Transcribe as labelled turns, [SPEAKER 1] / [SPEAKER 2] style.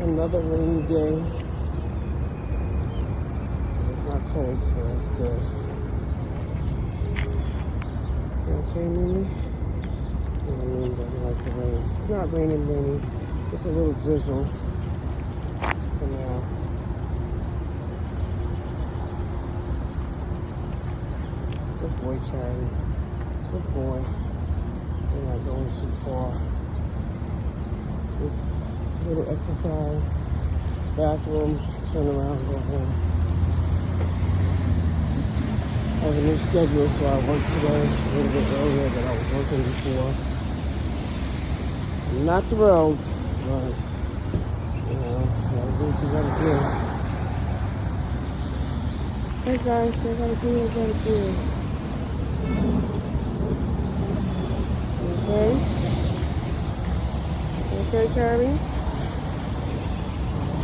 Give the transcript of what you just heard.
[SPEAKER 1] Another rainy day. It's not cold, so that's good. You okay, MeeMee? MeeMee doesn't like the rain. It's not raining. It's a little drizzle for now. Good boy, Charlie. Good boy. You're not going too far. Just a little exercise, bathroom, turn around, go home. I have a new schedule, so I work today a little bit earlier than I was working before. I'm not thrilled, but you know, gotta do what you gotta do. Hey guys, I gotta do what I gotta do. Okay? Okay, Charlie?